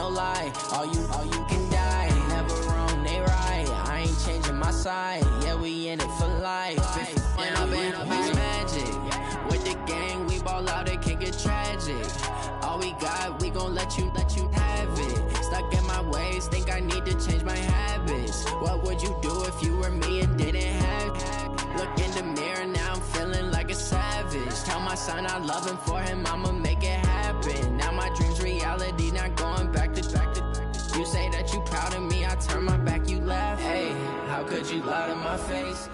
no lie. All you can die. Never wrong, they right. I ain't changing my side. Yeah, we in it for life. When I've been magic. With the gang, we ball out, it can get tragic. All we got, we gon' let you have it. Stuck in my ways, think I need to change my habits. What would you do if you were me and didn't have it? Look in the mirror, now I'm feeling like a savage. Tell my son I love him, for him I'ma make it happen. Now my dream's reality, not going back to. You say that you proud of me, I turn my back, you laugh. Hey, how could you lie to my face?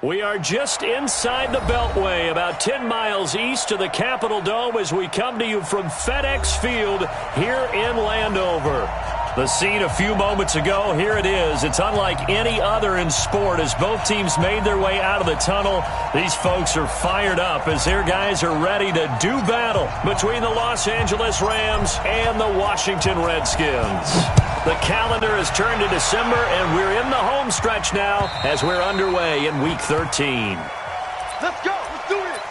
We are just inside the Beltway, about 10 miles east of the Capitol Dome as we come to you from FedEx Field here in Landover. The scene a few moments ago, here it is. It's unlike any other in sport as both teams made their way out of the tunnel. These folks are fired up as their guys are ready to do battle between the Los Angeles Rams and the Washington Redskins. The calendar has turned to December, and we're in the home stretch now as we're underway in Week 13. Let's go. Let's do this.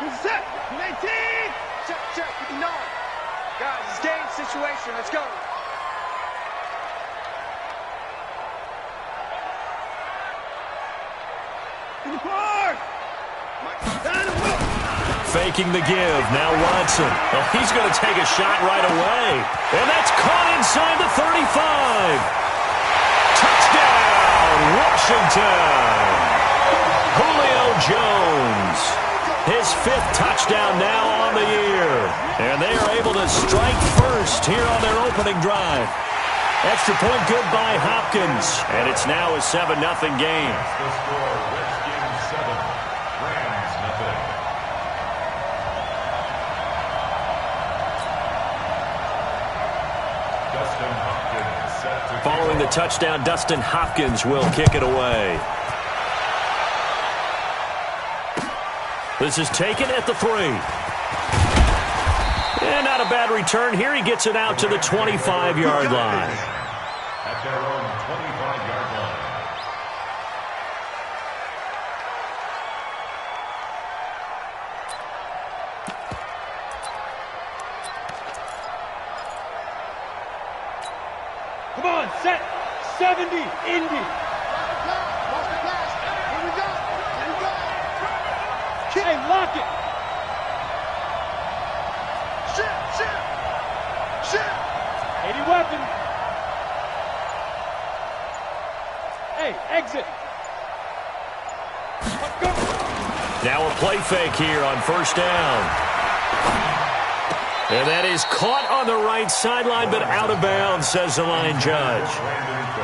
Who's set? 19. Check. 59. Guys, it's game situation. Let's go. In the park. Faking the give. Now Watson. Oh, he's going to take a shot right away. And that's caught inside the 35. Touchdown, Washington. Julio Jones. His 5th touchdown now on the year. And they are able to strike first here on their opening drive. Extra point good by Hopkins. And it's now a 7-0 game. The score, Redskins 7, Rams nothing. Dustin Hopkins set to Following the touchdown, Dustin Hopkins will kick it away. This is taken at the 3. And not a bad return here. He gets it out to the 25-yard line. At their own 25-yard line. Come on, set. 70. Indy. Hey, lock it! Shit! 80 weapon! Hey, exit! Go. Now a play fake here on first down. And that is caught on the right sideline, but out of bounds, says the line judge.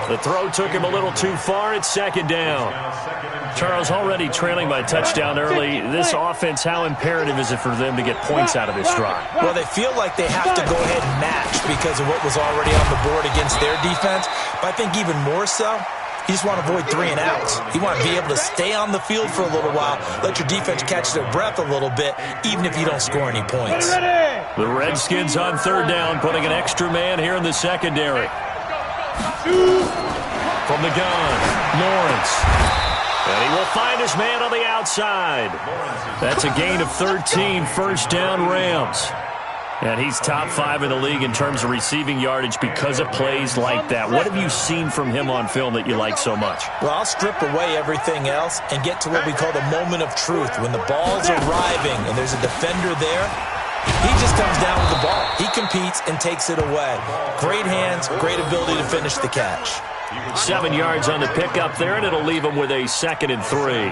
The throw took him a little too far. It's second down. Charles, already trailing by touchdown early. This offense, how imperative is it for them to get points out of this drive? Well, they feel like they have to go ahead and match because of what was already on the board against their defense. But I think even more so, you just want to avoid 3 and outs. You want to be able to stay on the field for a little while, let your defense catch their breath a little bit, even if you don't score any points. The Redskins on third down, putting an extra man here in the secondary. From the gun, Lawrence. And he will find his man on the outside. That's a gain of 13, first down Rams. And he's top 5 in the league in terms of receiving yardage because of plays like that. What have you seen from him on film that you like so much? Well, I'll strip away everything else and get to what we call the moment of truth. When the ball's arriving and there's a defender there, he just comes down with the ball. He competes and takes it away. Great hands, great ability to finish the catch. 7 yards on the pickup there, and it'll leave him with a 2nd and 3.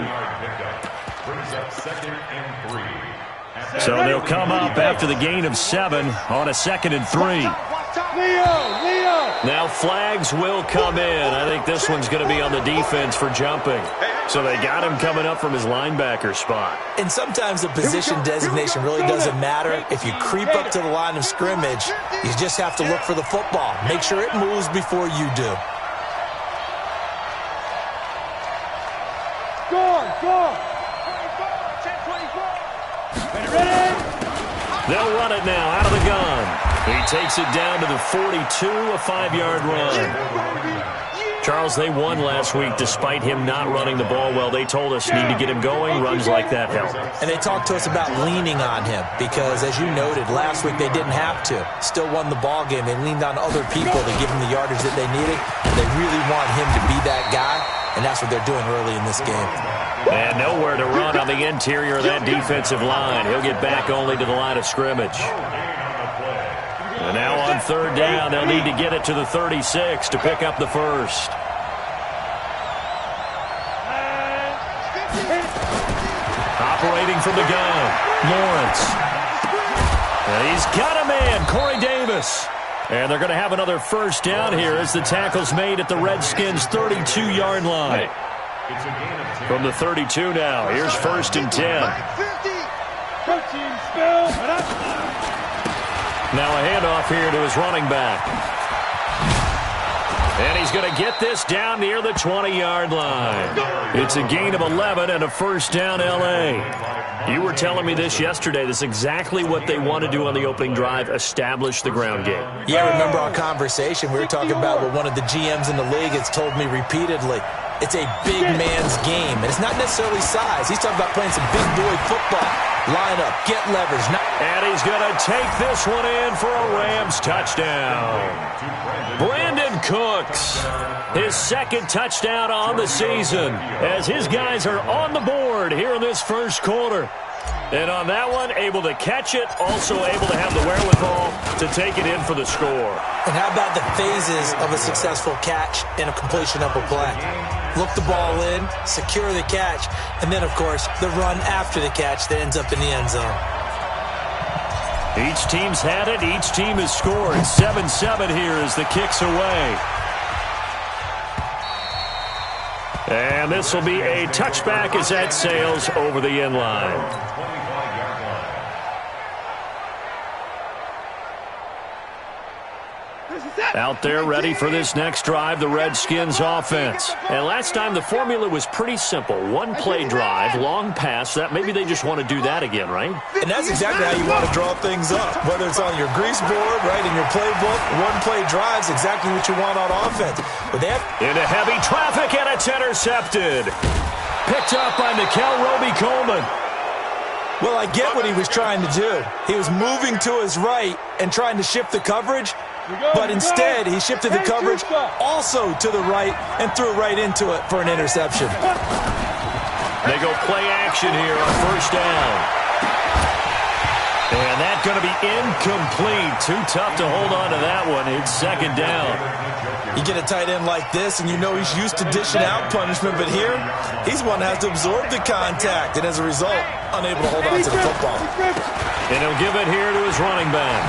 So they'll come up after the gain of 7 on a 2nd and 3. Now flags will come in. I think this one's going to be on the defense for jumping. So they got him coming up from his linebacker spot. And sometimes the position designation really doesn't matter. If you creep up to the line of scrimmage, you just have to look for the football. Make sure it moves before you do. Score! They'll run it now out of the gun. He takes it down to the 42, a 5-yard run. Charles, they won last week despite him not running the ball well. They told us need to get him going. Runs like that help. And they talked to us about leaning on him because, as you noted, last week they didn't have to. Still won the ball game. They leaned on other people to give him the yardage that they needed. And they really want him to be that guy, and that's what they're doing early in this game. And nowhere to run on the interior of that defensive line. He'll get back only to the line of scrimmage. And now on third down, they'll need to get it to the 36 to pick up the first. Operating from the gun, Lawrence. And he's got a man, Corey Davis. And they're going to have another first down here as the tackle's made at the Redskins' 32-yard line. From the 32 now, here's first and 10. Now a handoff here to his running back. And he's going to get this down near the 20-yard line. It's a gain of 11 and a first down, L.A. You were telling me this yesterday. This is exactly what they want to do on the opening drive, establish the ground game. Yeah, remember our conversation? We were talking about what one of the GMs in the league has told me repeatedly. It's a big man's game, and it's not necessarily size. He's talking about playing some big boy football. Line up, get leverage. And he's going to take this one in for a Rams touchdown. Brandon Cooks, his second touchdown on the season, as his guys are on the board here in this first quarter. And on that one, able to catch it, also able to have the wherewithal to take it in for the score. And how about the phases of a successful catch and a completion of a play? Look the ball in, secure the catch, and then, of course, the run after the catch that ends up in the end zone. Each team's had it. Each team has scored. 7-7 here as the kick's away. And this will be a touchback as that sails over the end line. Out there ready for this next drive, the Redskins offense. And last time the formula was pretty simple. One play drive, long pass. That maybe they just want to do that again, right? And that's exactly how you want to draw things up. Whether it's on your grease board, right, in your playbook, one play drive's exactly what you want on offense. But they have into heavy traffic, and it's intercepted. Picked up by Nickel Roby-Coleman. Well, I get what he was trying to do. He was moving to his right and trying to shift the coverage. But instead, he shifted the coverage also to the right and threw right into it for an interception. They go play action here on first down. And that's going to be incomplete. Too tough to hold on to that one. It's second down. You get a tight end like this, and you know he's used to dishing out punishment, but here, he's one that has to absorb the contact, and as a result, unable to hold on to the football. And he'll give it here to his running back.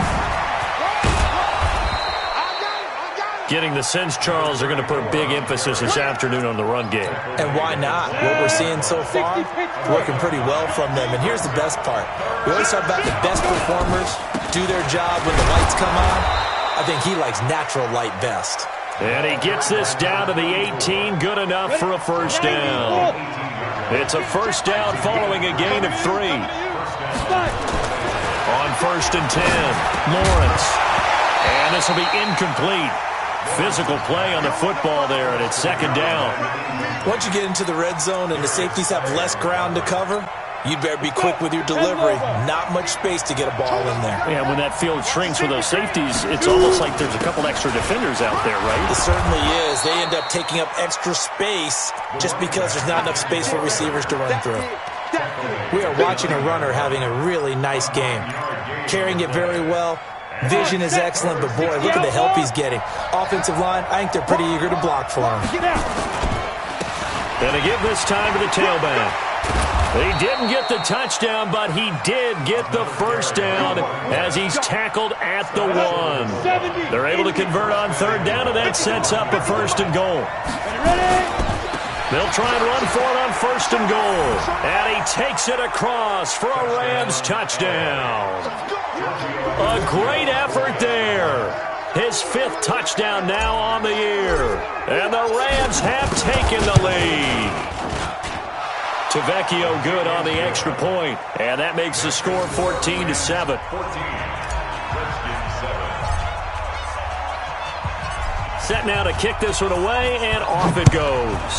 Getting the sense, Charles, they're going to put a big emphasis this afternoon on the run game. And why not? What we're seeing so far, working pretty well from them. And here's the best part. We always talk about the best performers do their job when the lights come on. I think he likes natural light best. And he gets this down to the 18, good enough for a first down. It's a first down following a gain of 3. On first and 10, Lawrence. And this will be incomplete. Physical play on the football there, and it's second down. Once you get into the red zone and the safeties have less ground to cover, you'd better be quick with your delivery. Not much space to get a ball in there. Yeah, when that field shrinks with those safeties, it's almost like there's a couple extra defenders out there, right? It certainly is. They end up taking up extra space just because there's not enough space for receivers to run through. We are watching a runner having a really nice game. Carrying it very well. Vision is excellent, but boy, look at the help he's getting. Offensive line, I think they're pretty eager to block for him. And to give this time to the tailback. He didn't get the touchdown, but he did get the first down as he's tackled at the 1. They're able to convert on third down, and that sets up a first and goal. They'll try and run for it on first and goal. And he takes it across for a Rams touchdown. A great effort there. His 5th touchdown now on the year. And the Rams have taken the lead. Tavecchio good on the extra point. And that makes the score 14-7. set now to kick this one away, and off it goes.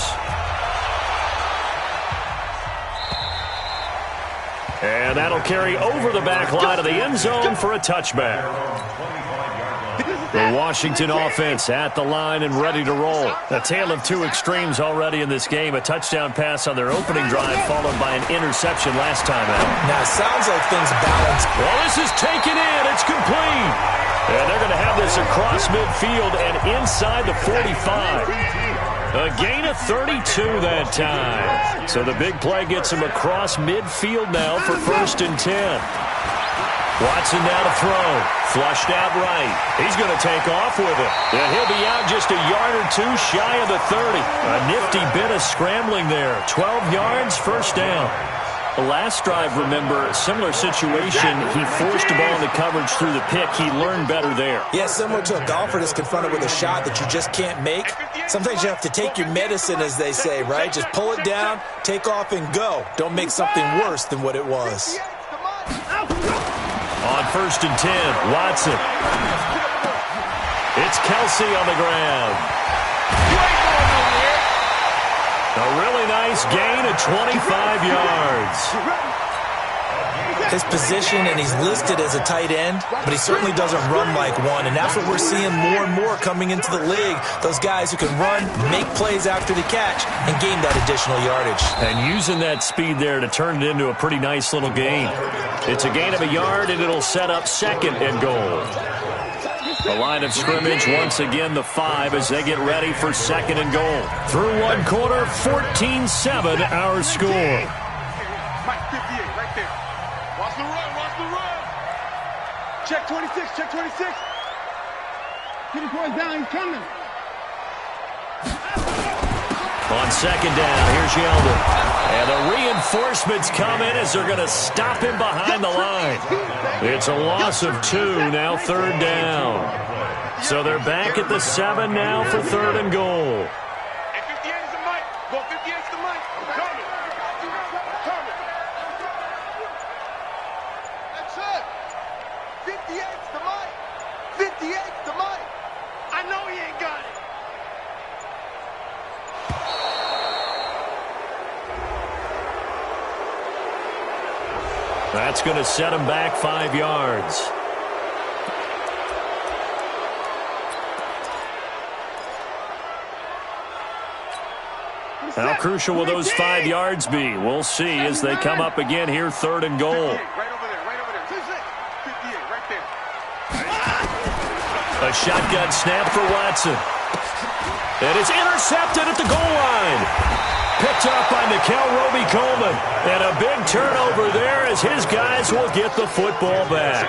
And that'll carry over the back line of the end zone for a touchback. The Washington offense at the line and ready to roll. A tale of two extremes already in this game. A touchdown pass on their opening drive followed by an interception last time out. Now, it sounds like things balance. Well, this is taken in. It's complete. And they're going to have this across midfield and inside the 45. A gain of 32 that time. So the big play gets him across midfield now for 1st and 10. Watson now to throw. Flushed out right. He's going to take off with it. And he'll be out just a yard or two shy of the 30. A nifty bit of scrambling there. 12 yards, 1st down. The last drive, remember, similar situation. He forced the ball in the coverage through the pick. He learned better there. Yeah, similar to a golfer that's confronted with a shot that you just can't make. Sometimes you have to take your medicine, as they say, right? Just pull it down, take off, and go. Don't make something worse than what it was. On 1st and 10, Watson. It's Kelsey on the ground. A really nice gain of 25 yards. His position, and he's listed as a tight end, but he certainly doesn't run like one, and that's what we're seeing more and more coming into the league. Those guys who can run, make plays after the catch, and gain that additional yardage. And using that speed there to turn it into a pretty nice little gain. It's a gain of a yard, and it'll set up 2nd and goal. The line of scrimmage, once again, the 5 as they get ready for 2nd and goal. Through one quarter, 14-7 our score. Mike 58 right there. Watch the run, watch the run. Check 26, check 26. Get his boys down, he's coming. On 2nd down, here's Yeldon. And the reinforcements come in as they're going to stop him behind the line. It's a loss of 2, now 3rd down. So they're back at the 7 now for 3rd and goal. And 58 is the mic. Go 58 is the mic. Coming. Coming. That's it. 58 is the mic. 58 is the mic. I know he ain't got it. That's going to set him back 5 yards. How crucial will those 5 yards be? We'll see as they come up again here, 3rd and goal. Right over there, right over there. 58, right there. A shotgun snap for Watson. And it's intercepted at the goal line. Picked up by Nikel Roby-Coleman. And a big turnover there as his guys will get the football back.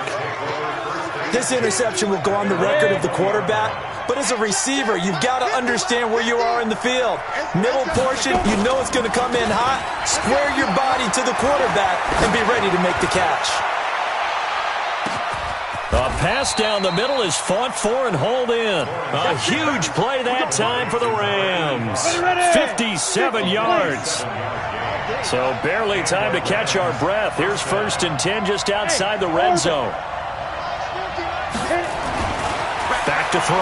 This interception will go on the record of the quarterback, but as a receiver, you've got to understand where you are in the field. Middle portion, you know it's going to come in hot. Square your body to the quarterback and be ready to make the catch. A pass down the middle is fought for and hauled in. A huge play that time for the Rams. 57 yards. So barely time to catch our breath. Here's 1st and 10 just outside the red zone. Back to throw.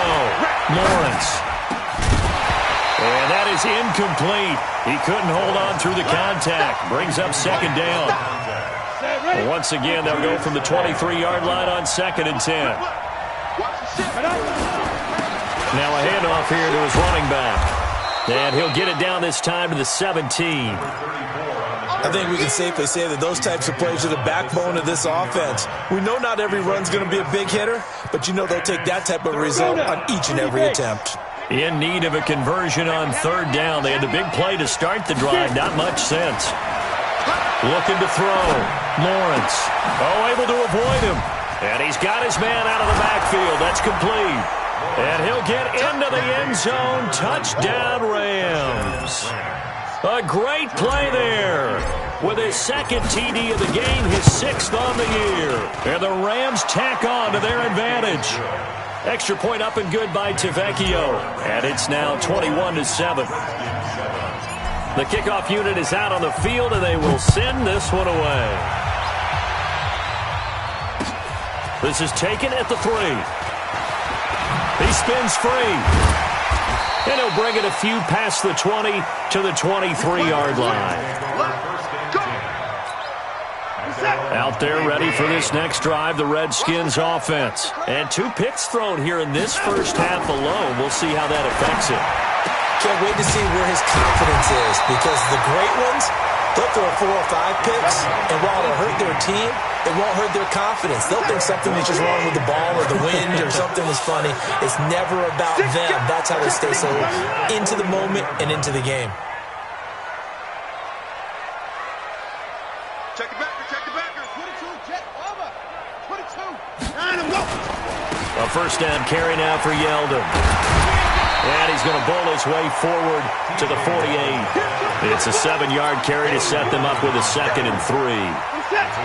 Lawrence. And that is incomplete. He couldn't hold on through the contact. Brings up 2nd down. Once again, they'll go from the 23-yard line on 2nd and 10. Now a handoff here to his running back. And he'll get it down this time to the 17. I think we can safely say that those types of plays are the backbone of this offense. We know not every run's going to be a big hitter, but you know they'll take that type of result on each and every attempt. In need of a conversion on 3rd down. They had the big play to start the drive. Not much sense. Looking to throw. Lawrence. Able to avoid him. And he's got his man out of the backfield. That's complete. And he'll get into the end zone. Touchdown, Rams. A great play there. With his 2nd TD of the game, his 6th on the year. And the Rams tack on to their advantage. Extra point up and good by Tavecchio. And it's now 21-7. The kickoff unit is out on the field, and they will send this one away. This is taken at the 3. He spins free. And he'll bring it a few past the 20 to the 23-yard line. Out there ready for this next drive, the Redskins offense. And 2 picks thrown here in this first half alone. We'll see how that affects it. Can't wait to see where his confidence is, because the great ones, they'll throw 4 or 5 picks, and while it'll hurt their team, it won't hurt their confidence. They'll think something is just wrong with the ball or the wind or something is funny. It's never about them. That's how they stay so into the moment and into the game. Check the backer, check the backer. 22, jet, over. 22. A first down carry now for Yeldon. And he's going to bowl his way forward to the 48. It's a 7-yard carry to set them up with a 2nd and 3.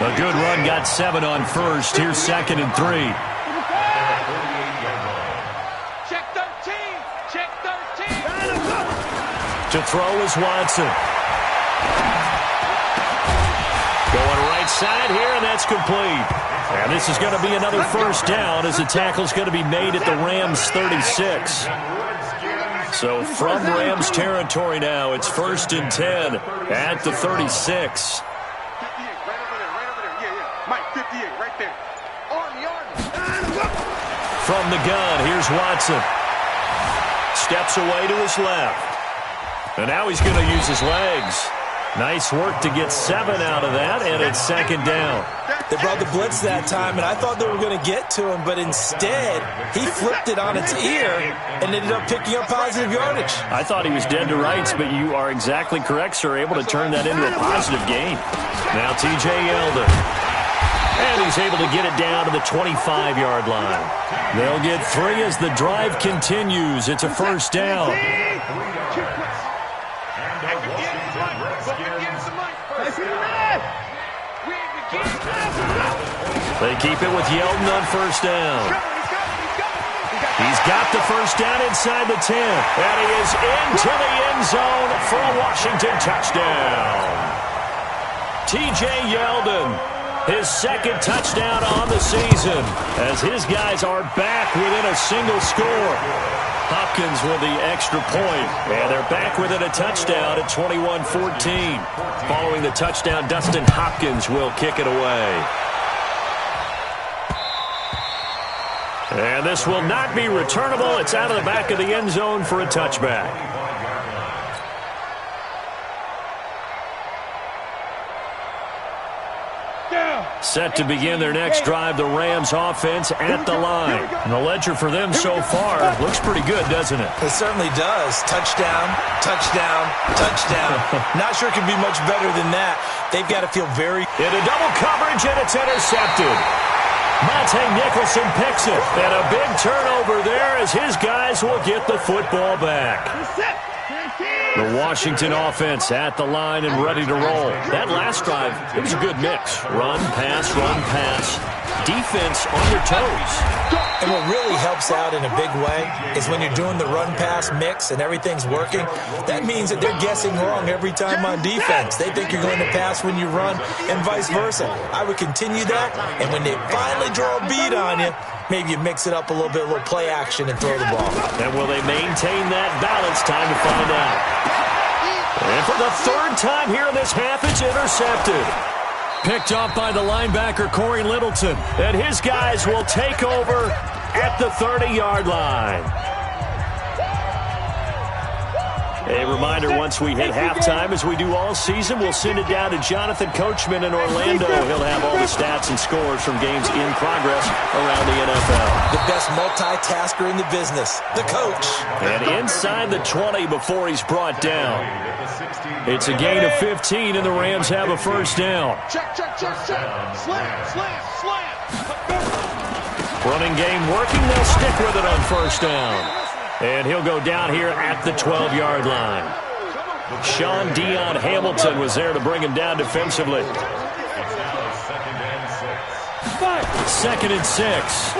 A good run got 7 on first. Here's 2nd and 3. Check 13. Check 13. To throw is Watson. Going right side here, and that's complete. And this is going to be another first down as the tackle's going to be made at the Rams 36. So from Rams territory now, it's 1st and 10 at the 36. 58, right over there. Yeah. Mike, 58, right there. Army. From the gun, here's Watson. Steps away to his left. And now he's going to use his legs. Nice work to get 7 out of that, and it's 2nd down. They brought the blitz that time, and I thought they were going to get to him, but instead, he flipped it on its ear and ended up picking up positive yardage. I thought he was dead to rights, but you are exactly correct, sir. Able to turn that into a positive gain. Now T.J. Yeldon. And he's able to get it down to the 25-yard line. They'll get 3 as the drive continues. It's a first down. They keep it with Yeldon on first down. He's got the first down inside the 10. And he is into the end zone for a Washington touchdown. T.J. Yeldon, his 2nd touchdown on the season, as his guys are back within a single score. Hopkins with the extra point, and they're back within a touchdown at 21-14. Following the touchdown, Dustin Hopkins will kick it away. And this will not be returnable. It's out of the back of the end zone for a touchback. Set to begin their next drive, the Rams offense at the line. And the ledger for them so far looks pretty good, doesn't it? It certainly does. Touchdown, touchdown, touchdown. Not sure it can be much better than that. They've got to feel very... Into double coverage, and it's intercepted. Monte Nicholson picks it. And a big turnover there as his guys will get the football back. The Washington offense at the line and ready to roll. That last drive, it was a good mix. Run, pass, defense on your toes. And what really helps out in a big way is when you're doing the run-pass mix and everything's working, that means that they're guessing wrong every time on defense. They think you're going to pass when you run and vice versa. I would continue that, and when they finally draw a beat on you, maybe you mix it up a little bit, a little play action, and throw the ball. And will they maintain that balance? Time to find out. And for the 3rd time here in this half, it's intercepted. Picked off by the linebacker, Corey Littleton. And his guys will take over at the 30-yard line. A reminder, once we hit halftime, as we do all season, we'll send it down to Jonathan Coachman in Orlando. He'll have all the stats and scores from games in progress around the NFL. The best multitasker in the business, the coach. And inside the 20 before he's brought down. It's a gain of 15, and the Rams have a first down. Check. Slam. Running game working. They'll stick with it on first down. And he'll go down here at the 12-yard line. Sean Dion Hamilton was there to bring him down defensively. 2nd and 6.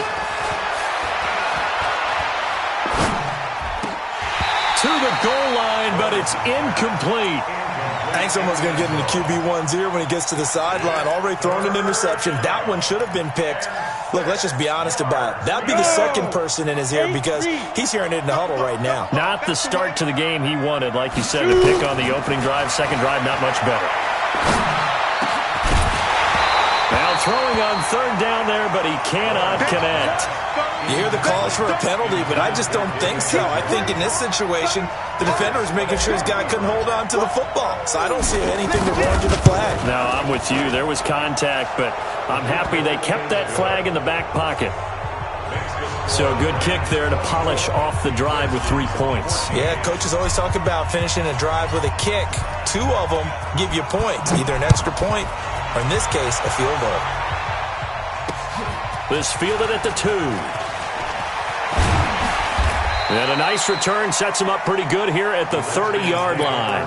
To the goal line, but it's incomplete. I think someone's going to get into QB1's ear when he gets to the sideline. Already thrown an interception. That one should have been picked. Look, let's just be honest about it. That'd be the second person in his ear because he's hearing it in the huddle right now. Not the start to the game he wanted, like you said, to pick on the opening drive. Second drive, not much better. Now throwing on third down there, but he cannot connect. You hear the calls for a penalty, but I just don't think so. I think in this situation, the defender is making sure his guy couldn't hold on to the football. So I don't see anything to warrant the flag. No, I'm with you. There was contact, but I'm happy they kept that flag in the back pocket. So a good kick there to polish off the drive with 3 points. Yeah, coaches always talk about finishing a drive with a kick. 2 of them give you points, either an extra point or, in this case, a field goal. This fielded at the 2. And a nice return sets him up pretty good here at the 30-yard line.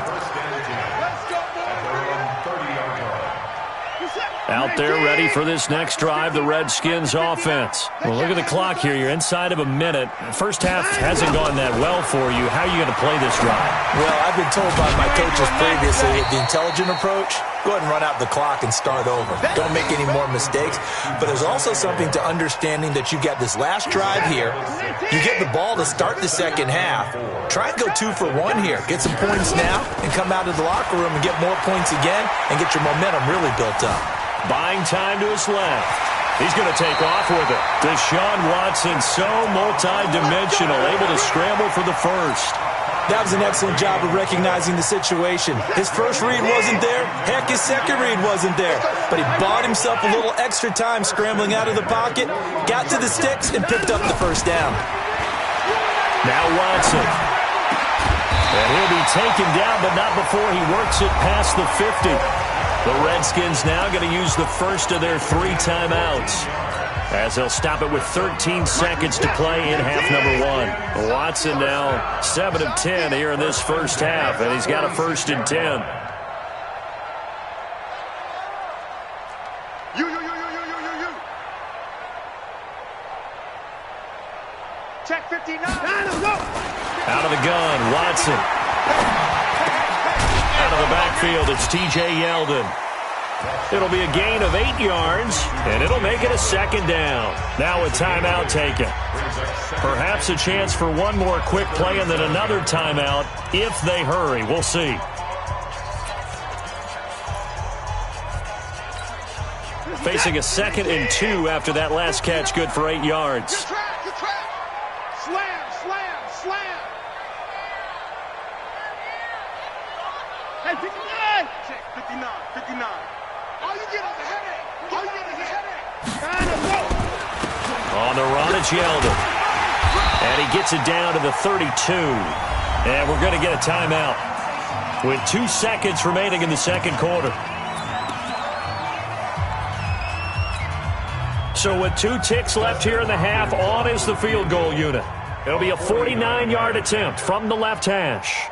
Out there ready for this next drive, the Redskins offense. Well, look at the clock here. You're inside of a minute. First half hasn't gone that well for you. How are you going to play this drive? Well, I've been told by my coaches previously with the intelligent approach, go ahead and run out the clock and start over. Don't make any more mistakes. But there's also something to understanding that you get this last drive here. You get the ball to start the second half. Try and go 2 for 1 here. Get some points now and come out of the locker room and get more points again and get your momentum really built up. Buying time to his left. He's going to take off with it. Deshaun Watson, so multi-dimensional, able to scramble for the first. That was an excellent job of recognizing the situation. His first read wasn't there. Heck, his second read wasn't there. But he bought himself a little extra time scrambling out of the pocket, got to the sticks, and picked up the first down. Now Watson. And he'll be taken down, but not before he works it past the 50. The Redskins now going to use the first of their 3 timeouts, as they'll stop it with 13 seconds to play in half number 1. Watson now 7 of 10 here in this first half, and he's got a 1st and 10. You. Check 59. Out of the gun, Watson. Out of the backfield, it's T.J. Yeldon. It'll be a gain of 8 yards, and it'll make it a 2nd down. Now a timeout taken. Perhaps a chance for one more quick play and then another timeout if they hurry. We'll see. Facing a 2nd and 2 after that last catch, good for 8 yards. Good track. Slam. Hey, 59. Check 59. All you get is a headache. On the run, it's Yeldon. And he gets it down to the 32. And we're going to get a timeout with 2 seconds remaining in the second quarter. So with 2 ticks left here in the half, on is the field goal unit. It'll be a 49-yard attempt from the left hash.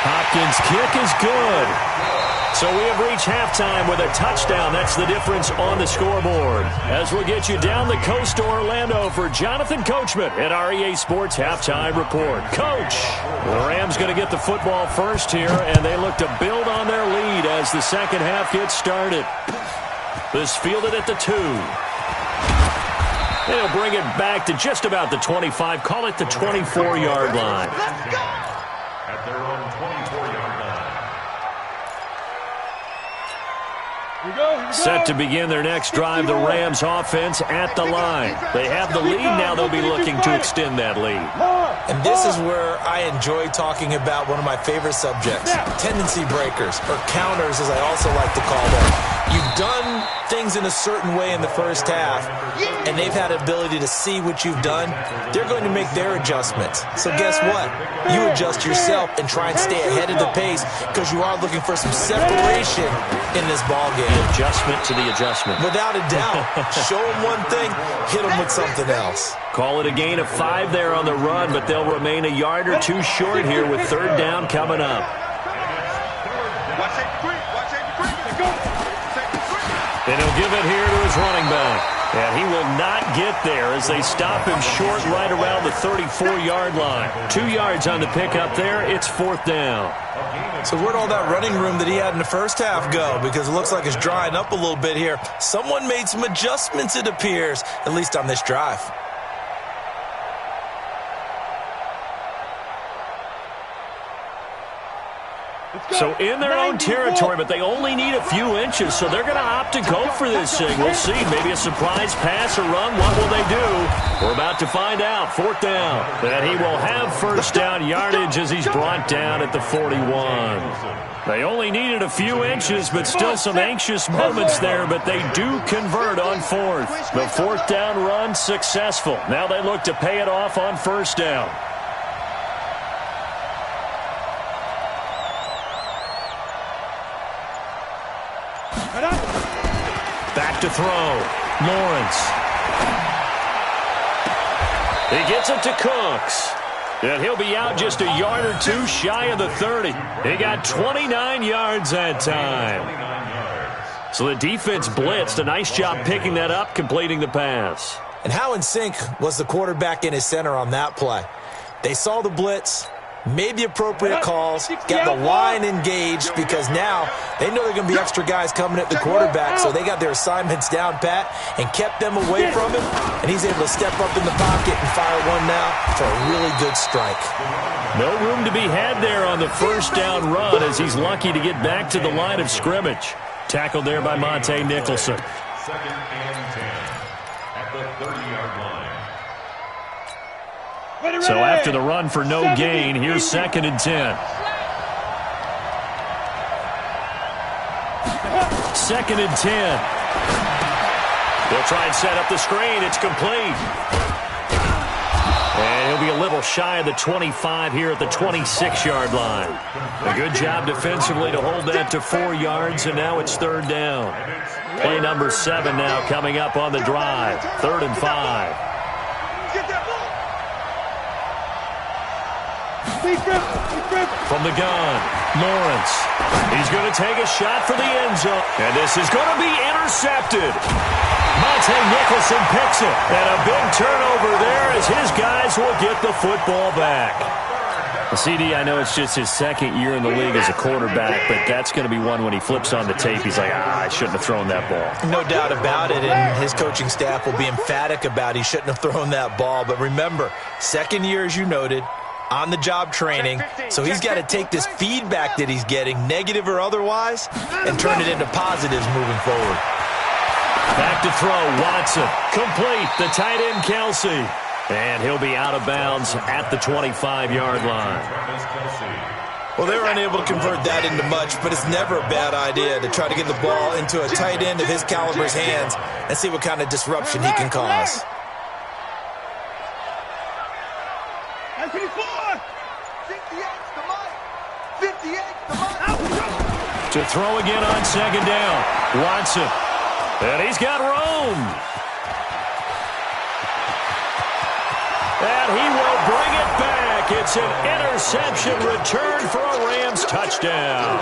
Hopkins' kick is good. So we have reached halftime with a touchdown. That's the difference on the scoreboard. As we'll get you down the coast to Orlando for Jonathan Coachman at REA Sports Halftime Report. Coach, the Rams going to get the football first here, and they look to build on their lead as the second half gets started. This fielded at the 2. They'll bring it back to just about the 25. Call it the 24-yard line. Let's go! At their own 24-yard line. Here we go. Set to begin their next drive, the Rams offense at the line. They have the lead, now they'll be looking to extend that lead. And this is where I enjoy talking about one of my favorite subjects, tendency breakers, or counters as I also like to call them. You've done things in a certain way in the first half, and they've had ability to see what you've done. They're going to make their adjustments. So guess what? You adjust yourself and try and stay ahead of the pace because you are looking for some separation in this ball game. Adjustment to the adjustment. Without a doubt. Show them one thing, hit them with something else. Call it a gain of 5 there on the run, but they'll remain a yard or 2 short here with third down coming up. Watch 83. Let's go. And he'll give it here to his running back. And he will not get there as they stop him short right around the 34-yard line. 2 yards on the pickup there. It's 4th down. So where'd all that running room that he had in the first half go? Because it looks like it's drying up a little bit here. Someone made some adjustments, it appears, at least on this drive. So in their own territory, but they only need a few inches, so they're going to opt to go for this thing. We'll see. Maybe a surprise pass or run. What will they do? We're about to find out. 4th down. And he will have first down yardage as he's brought down at the 41. They only needed a few inches, but still some anxious moments there, but they do convert on 4th. The 4th down run successful. Now they look to pay it off on 1st down. Back to throw. Lawrence. He gets it to Cooks. And he'll be out just a yard or two shy of the 30. He got 29 yards that time. So the defense blitzed. A nice job picking that up, completing the pass. And how in sync was the quarterback and his center on that play? They saw the blitz, made the appropriate calls, got the line engaged, because now they know there are going to be extra guys coming at the quarterback, so they got their assignments down pat and kept them away from him, and he's able to step up in the pocket and fire one now for a really good strike. No room to be had there on the first down run as he's lucky to get back to the line of scrimmage. Tackled there by Monte Nicholson. 2nd and 10 at the 30-yard line. So after the run for no gain, here's 2nd and 10. 2nd and 10. They'll try and set up the screen. It's complete. And he'll be a little shy of the 25 here at the 26-yard line. A good job defensively to hold that to 4 yards, and now it's 3rd down. Play number 7 now coming up on the drive. 3rd and 5. From the gun, Lawrence. He's going to take a shot for the end zone. And this is going to be intercepted. Monte Nicholson picks it. And a big turnover there as his guys will get the football back. Well, CD, I know it's just his 2nd year in the league as a quarterback, but that's going to be one when he flips on the tape. He's like, I shouldn't have thrown that ball. No doubt about it, and his coaching staff will be emphatic about he shouldn't have thrown that ball. But remember, 2nd year, as you noted, on-the-job training, so he's got to take this feedback that he's getting, negative or otherwise, and turn it into positives moving forward. Back to throw, Watson. Complete, the tight end, Kelsey. And he'll be out of bounds at the 25-yard line. Well, they were unable to convert that into much, but it's never a bad idea to try to get the ball into a tight end of his caliber's hands and see what kind of disruption he can cause. To throw again on 2nd down. Watson. And he's got room. And he will bring it back. It's an interception return for a Rams touchdown.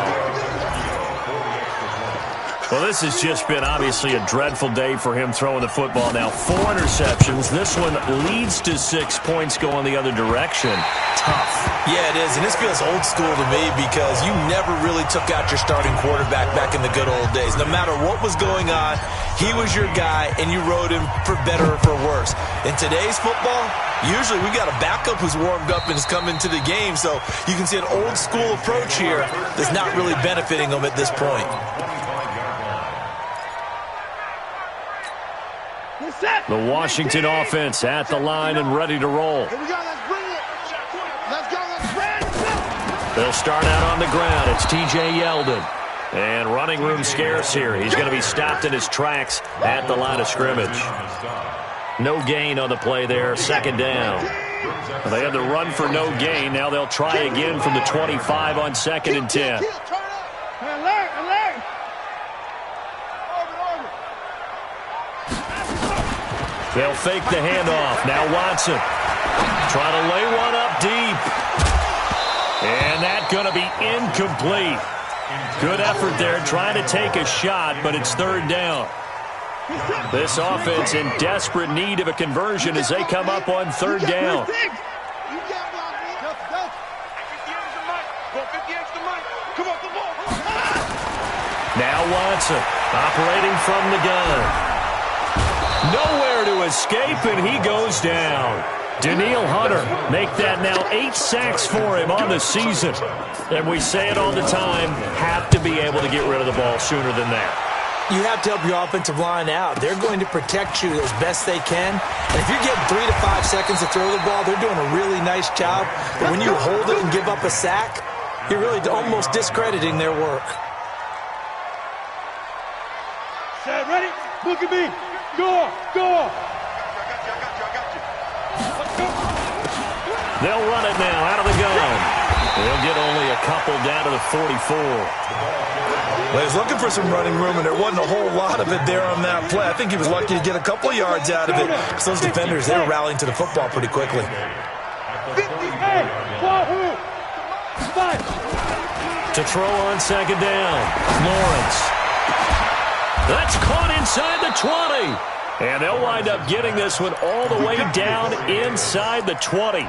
Well, this has just been obviously a dreadful day for him throwing the football. Now 4 interceptions. This one leads to 6 points going the other direction. Tough. Yeah, it is, and this feels old school to me because you never really took out your starting quarterback back in the good old days. No matter what was going on, he was your guy, and you rode him for better or for worse. In today's football, usually we got a backup who's warmed up and is coming to the game, so you can see an old school approach here that's not really benefiting him at this point. The Washington offense at the line and ready to roll. Here we go, let's bring it. Let's go, let's bring it. They'll start out on the ground. It's T.J. Yeldon. And running room scarce here. He's going to be stopped in his tracks at the line of scrimmage. No gain on the play there, 2nd down. They had the run for no gain. Now they'll try again from the 25 on 2nd and 10. They'll fake the handoff. Now Watson trying to lay one up deep. And that's going to be incomplete. Good effort there trying to take a shot, but it's 3rd down. This offense in desperate need of a conversion as they come up on third down. Now Watson operating from the gun. Nowhere to escape, and he goes down. Danielle Hunter make that now 8 sacks for him on the season. And we say it all the time, have to be able to get rid of the ball sooner than that. You have to help your offensive line out. They're going to protect you as best they can. And if you're getting 3 to 5 seconds to throw the ball, they're doing a really nice job. But when you hold it and give up a sack, you're really almost discrediting their work. Set, ready? Look at me. Go, go. They'll run it now out of the gun. They'll get only a couple down to the 44. Well, he was looking for some running room, and there wasn't a whole lot of it there on that play. I think he was lucky to get a couple of yards out of it. Because those defenders, they were rallying to the football pretty quickly. 58, Wahoo! 5. To throw on second down, Lawrence. That's caught inside the 20. And they'll wind up getting this one all the way down inside the 20.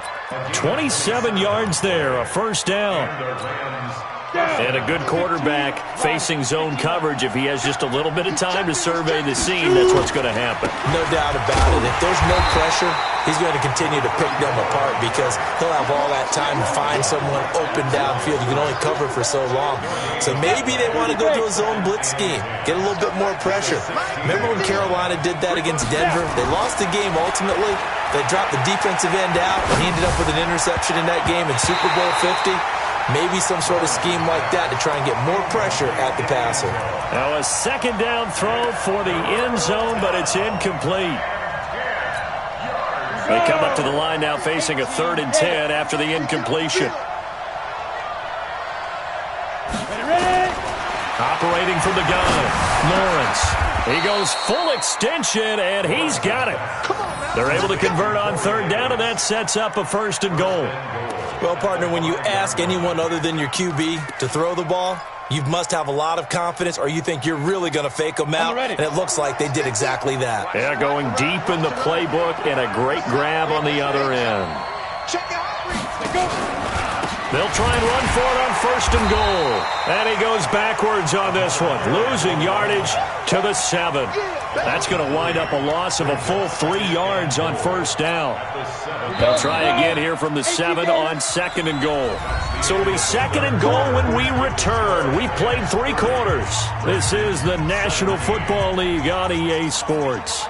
27 yards there, a first down. And a good quarterback facing zone coverage. If he has just a little bit of time to survey the scene, that's what's going to happen. No doubt about it. If there's no pressure, he's going to continue to pick them apart because he'll have all that time to find someone open downfield. You can only cover for so long. So maybe they want to go to a zone blitz scheme, get a little bit more pressure. Remember when Carolina did that against Denver? They lost the game ultimately. They dropped the defensive end out, and he ended up with an interception in that game in Super Bowl 50. Maybe some sort of scheme like that to try and get more pressure at the passer. Now a second down throw for the end zone, but it's incomplete. They come up to the line now facing a 3rd and 10 after the incompletion. Operating from the gun, Lawrence. He goes full extension, and he's got it. They're able to convert on 3rd down, and that sets up a 1st and goal. Well, partner, when you ask anyone other than your QB to throw the ball, you must have a lot of confidence, or you think you're really going to fake them out, and it looks like they did exactly that. Yeah, going deep in the playbook, and a great grab on the other end. They'll try and run for it on 1st and goal. And he goes backwards on this one, losing yardage to the 7. That's going to wind up a loss of a full 3 yards on 1st down. They'll try again here from the 7 on 2nd and goal. So it'll be 2nd and goal when we return. We've played 3 quarters. This is the National Football League on EA Sports.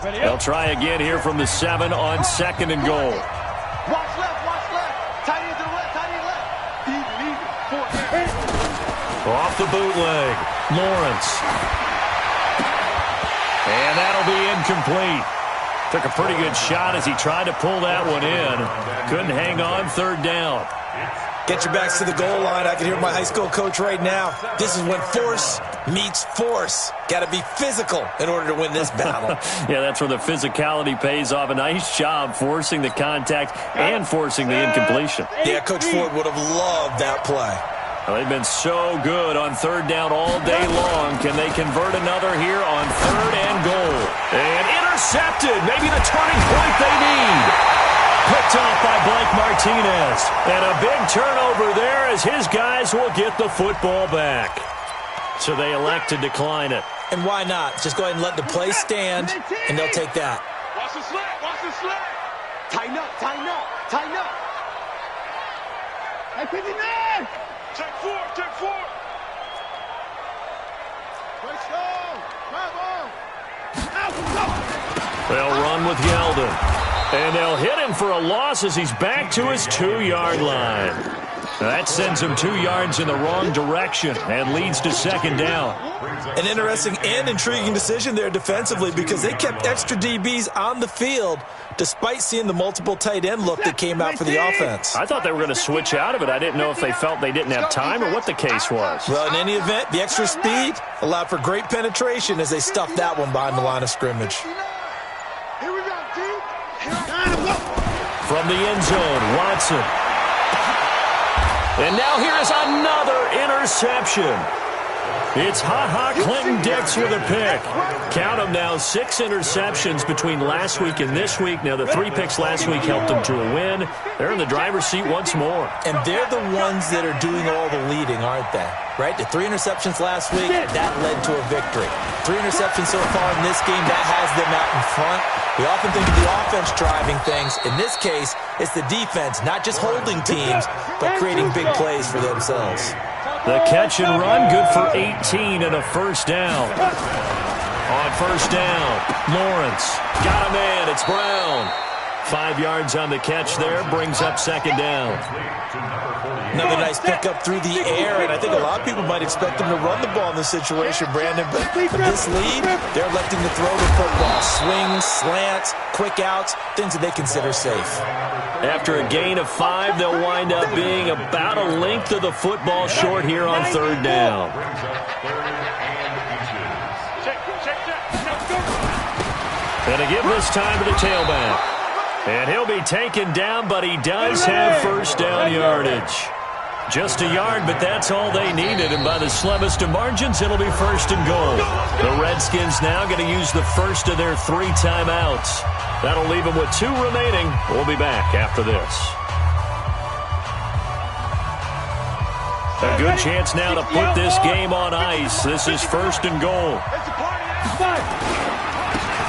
They'll try again here from the 7 on 2nd and goal. Watch left, tight end to the left, tight end left. Off the bootleg, Lawrence. And that'll be incomplete. Took a pretty good shot as he tried to pull that one in. Couldn't hang on 3rd down. Get your backs to the goal line. I can hear my high school coach right now. This is when force meets force. Got to be physical in order to win this battle. Yeah, that's where the physicality pays off. A nice job forcing the contact and forcing the incompletion. Yeah, Coach Ford would have loved that play. Well, they've been so good on 3rd down all day long. Can they convert another here on 3rd and goal? And intercepted. Maybe the turning point they need. Picked off by Blake Martinez. And a big turnover there as his guys will get the football back. So they elect to decline it. And why not? Just go ahead and let the play stand, and they'll take that. Watch the slant, watch the slant. Tighten up, tighten up, tighten up. Hey, 59! Check 4, check 4. Let's go. They'll run with Yeldon. And they'll hit him for a loss as he's back to his 2-yard line. That sends him 2 yards in the wrong direction and leads to 2nd down. An interesting and intriguing decision there defensively because they kept extra DBs on the field despite seeing the multiple tight end look that came out for the offense. I thought they were going to switch out of it. I didn't know if they felt they didn't have time or what the case was. Well, in any event, the extra speed allowed for great penetration as they stuffed that one behind the line of scrimmage. Here we go, G. From the end zone, Watson. And now here's another interception. It's Ha-Ha Clinton-Dix with a pick. Count them now, 6 interceptions between last week and this week. Now, the 3 picks last week helped them to a win. They're in the driver's seat once more. And they're the ones that are doing all the leading, aren't they? Right? The 3 interceptions last week, that led to a victory. 3 interceptions so far in this game, that has them out in front. We often think of the offense driving things. In this case, it's the defense, not just holding teams, but creating big plays for themselves. The catch and run, good for 18 and a first down. On first down, Lawrence got him in. It's Brown. 5 yards on the catch there, brings up second down. Another nice pickup through the air, and I think a lot of people might expect him to run the ball in this situation, Brandon, but for this lead, they're electing to throw the football. Swings, slants, quick outs, things that they consider safe. After a gain of 5, they'll wind up being about a length of the football short here on third down. And to give this time to the tailback. And he'll be taken down, but he does have first down yardage. Just a yard, but that's all they needed. And by the slimmest of margins, it'll be first and goal. The Redskins now going to use the first of their 3 timeouts. That'll leave them with 2 remaining. We'll be back after this. A good chance now to put this game on ice. This is first and goal.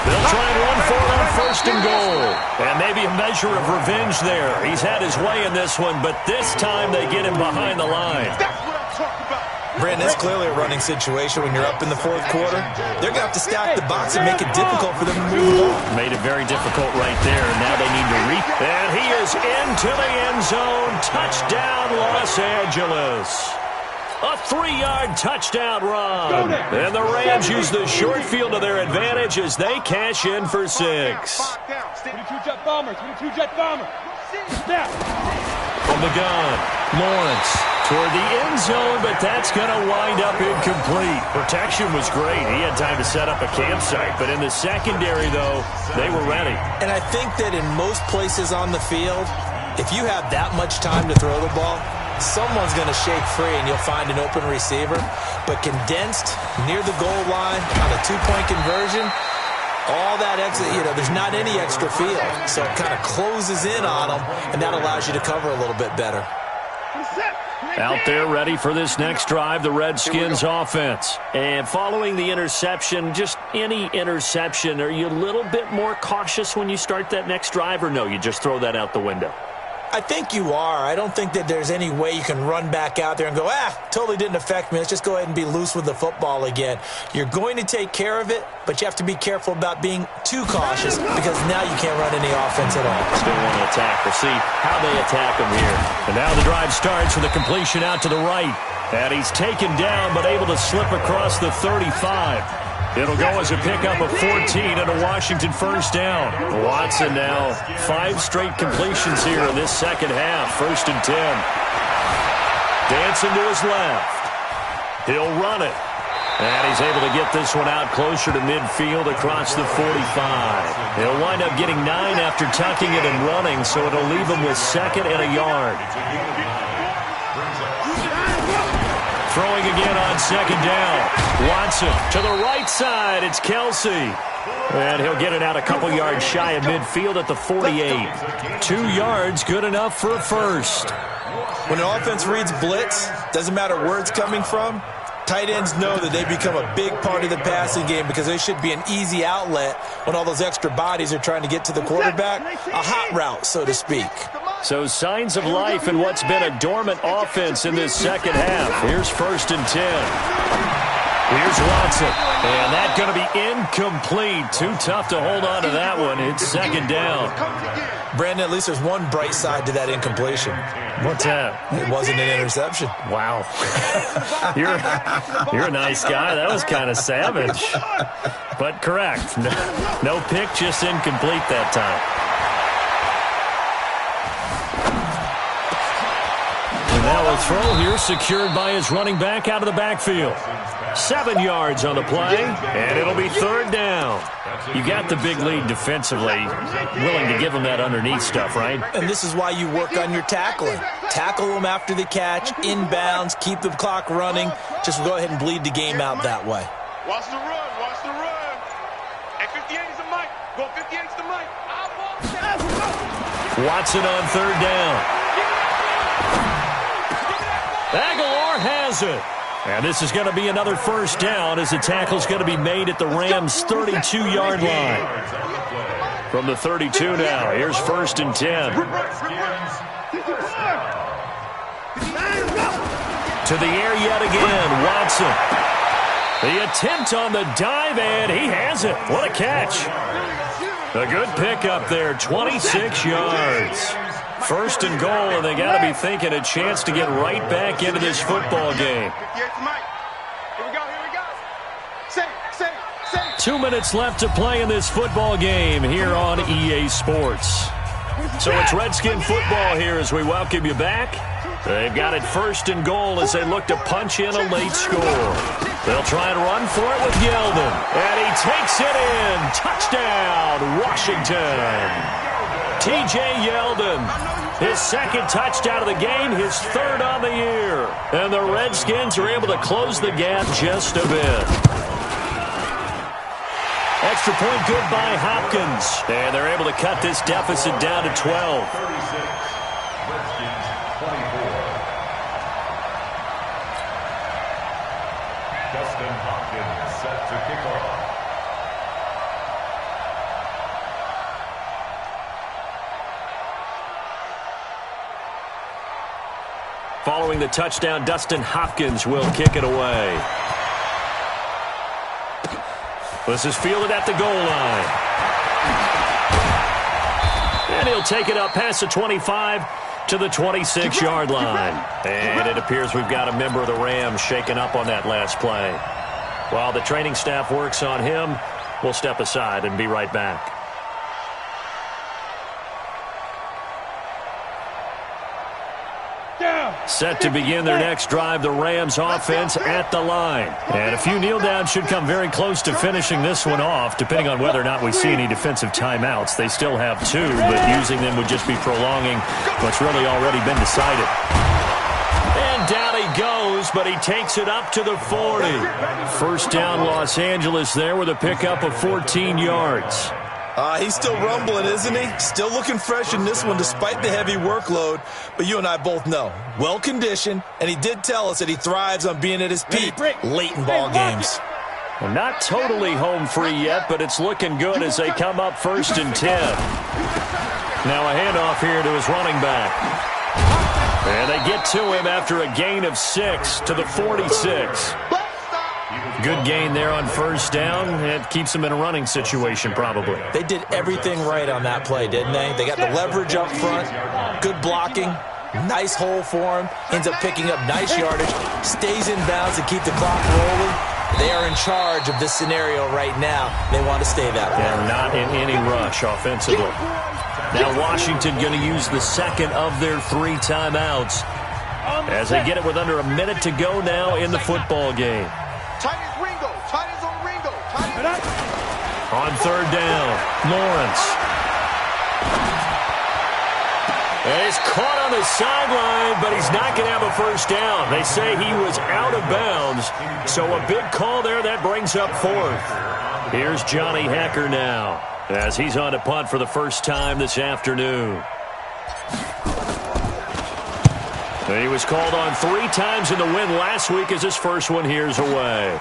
They'll try and run for it on first and goal. And maybe a measure of revenge there. He's had his way in this one, but this time they get him behind the line. Brandon, it's clearly a running situation when you're up in the 4th quarter. They're going to have to stack the box and make it difficult for them to move the ball. Made it very difficult right there, and now they need to And he is into the end zone. Touchdown, Los Angeles. A 3-yard touchdown run. And the Rams use the short field to their advantage as they cash in for 6. 22-jet bomber, 22-jet bomber. From the gun, Lawrence toward the end zone, but that's going to wind up incomplete. Protection was great. He had time to set up a campsite, but in the secondary, though, they were ready. And I think that in most places on the field, if you have that much time to throw the ball, someone's going to shake free and you'll find an open receiver. But condensed near the goal line on a 2-point conversion, all that extra, there's not any extra field. So it kind of closes in on them, and that allows you to cover a little bit better. Out there ready for this next drive, the Redskins offense. And following the interception, just any interception, are you a little bit more cautious when you start that next drive, or no, you just throw that out the window? I think you are. I don't think that there's any way you can run back out there and go, totally didn't affect me. Let's just go ahead and be loose with the football again. You're going to take care of it, but you have to be careful about being too cautious because now you can't run any offense at all. Still want to attack. We'll see how they attack him here. And now the drive starts with a completion out to the right. And he's taken down but able to slip across the 35. It'll go as a pickup of 14 and a Washington first down. Watson now 5 straight completions here in this second half. First and 10. Dancing to his left. He'll run it. And he's able to get this one out closer to midfield across the 45. He'll wind up getting 9 after tucking it and running, so it'll leave him with 2nd and a yard. Throwing again on 2nd down. Watson to the right side. It's Kelsey. And he'll get it out a couple yards shy of midfield at the 48. 2 yards, good enough for a first. When an offense reads blitz, doesn't matter where it's coming from, tight ends know that they become a big part of the passing game because they should be an easy outlet when all those extra bodies are trying to get to the quarterback. A hot route, so to speak. So signs of life in what's been a dormant offense in this second half. Here's first and 10. Here's Watson. And that's going to be incomplete. Too tough to hold on to that one. It's 2nd down. Brandon, at least there's one bright side to that incompletion. What's that? It wasn't an interception. Wow. You're a nice guy. That was kind of savage. But correct. No pick, just incomplete that time. And now a throw here secured by his running back out of the backfield. 7 yards on the play, and it'll be third down. You got the big lead defensively, willing to give them that underneath stuff, right? And this is why you work on your tackling. Tackle them after the catch, inbounds, keep the clock running. Just go ahead and bleed the game out that way. Watch the run, watch the run. Hey, 58 is the mic. Go 58 is the mic. Watson on third down. Aguilar has it. And this is going to be another first down as the tackle's going to be made at the Rams' 32-yard line. From the 32 now, here's 1st and 10. To the air yet again, Watson. The attempt on the dive, and he has it. What a catch. A good pickup there, 26 yards. 1st and goal, and they got to be thinking a chance to get right back into this football game. 2 minutes left to play in this football game here on EA Sports. So it's Redskin football here as we welcome you back. They've got it 1st and goal as they look to punch in a late score. They'll try and run for it with Yeldon. And he takes it in. Touchdown, Washington. T.J. Yeldon, his 2nd touchdown of the game, his 3rd on the year. And the Redskins are able to close the gap just a bit. Extra point good by Hopkins. And they're able to cut this deficit down to 12. 36, Redskins 24. Dustin Hopkins set to kick off. Following the touchdown, Dustin Hopkins will kick it away. This is fielded at the goal line. And he'll take it up past the 25 to the 26-yard line. And it appears we've got a member of the Rams shaken up on that last play. While the training staff works on him, we'll step aside and be right back. Set to begin their next drive, the Rams offense at the line. And a few kneel downs should come very close to finishing this one off, depending on whether or not we see any defensive timeouts. They still have 2, but using them would just be prolonging what's really already been decided. And down he goes, but he takes it up to the 40. 1st down, Los Angeles there with a pickup of 14 yards. He's still rumbling, isn't he? Still looking fresh in this one despite the heavy workload. But you and I both know, well-conditioned, and he did tell us that he thrives on being at his peak late in ball games. Well, not totally home free yet, but it's looking good as they come up 1st and 10. Now a handoff here to his running back. And they get to him after a gain of 6 to the 46. Good gain there on 1st down. It keeps them in a running situation, probably. They did everything right on that play, didn't they? They got the leverage up front, good blocking, nice hole for him, ends up picking up nice yardage, stays in bounds to keep the clock rolling. They are in charge of this scenario right now. They want to stay that way. And not in any rush offensively. Now Washington going to use the 2nd of their 3 timeouts as they get it with under a minute to go now in the football game. On 3rd down, Lawrence. And he's caught on the sideline, but he's not going to have a 1st down. They say he was out of bounds, so a big call there that brings up 4th. Here's Johnny Hecker now as he's on to punt for the first time this afternoon. He was called on 3 times in the win last week as his first one here's away.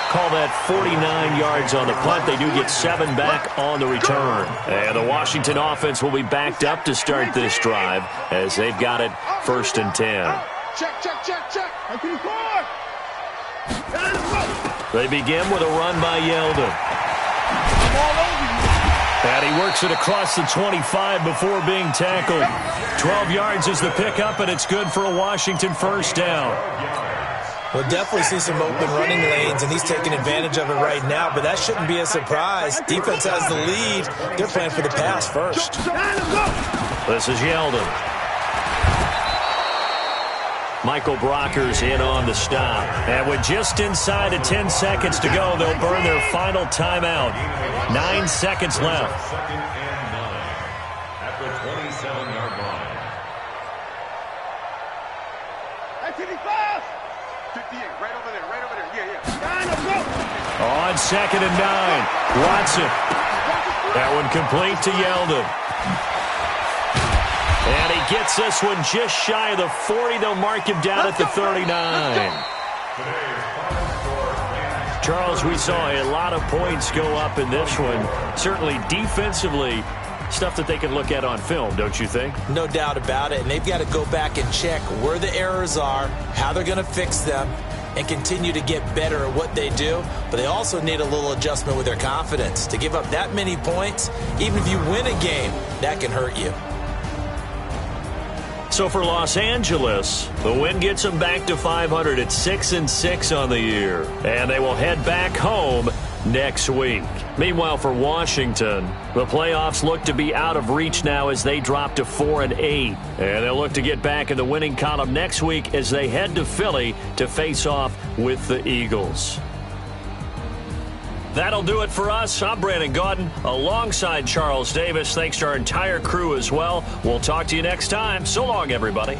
Call that 49 yards on the punt. They do get 7 back on the return. And the Washington offense will be backed up to start this drive as they've got it 1st and 10. Check. They begin with a run by Yeldon. And he works it across the 25 before being tackled. 12 yards is the pickup, and it's good for a Washington 1st down. We'll definitely see some open running lanes, and he's taking advantage of it right now, but that shouldn't be a surprise. Defense has the lead. They're playing for the pass first. This is Yeldon. Michael Brocker's in on the stop. And with just inside of 10 seconds to go, they'll burn their final timeout. 9 seconds left. Second and 9 at the 27-yard line. 55! 58, right over there, yeah. On 2nd and 9, Watson. That one complete to Yeldon. And he gets this one just shy of the 40. They'll mark him down at the 39. Charles, we saw a lot of points go up in this one. Certainly defensively, stuff that they can look at on film, don't you think? No doubt about it. And they've got to go back and check where the errors are, how they're going to fix them, and continue to get better at what they do. But they also need a little adjustment with their confidence. To give up that many points, even if you win a game, that can hurt you. So for Los Angeles, the win gets them back to 500 at 6-6 on the year. And they will head back home next week. Meanwhile, for Washington, the playoffs look to be out of reach now as they drop to 4-8. And they'll look to get back in the winning column next week as they head to Philly to face off with the Eagles. That'll do it for us. I'm Brandon Gaudin alongside Charles Davis. Thanks to our entire crew as well. We'll talk to you next time. So long, everybody.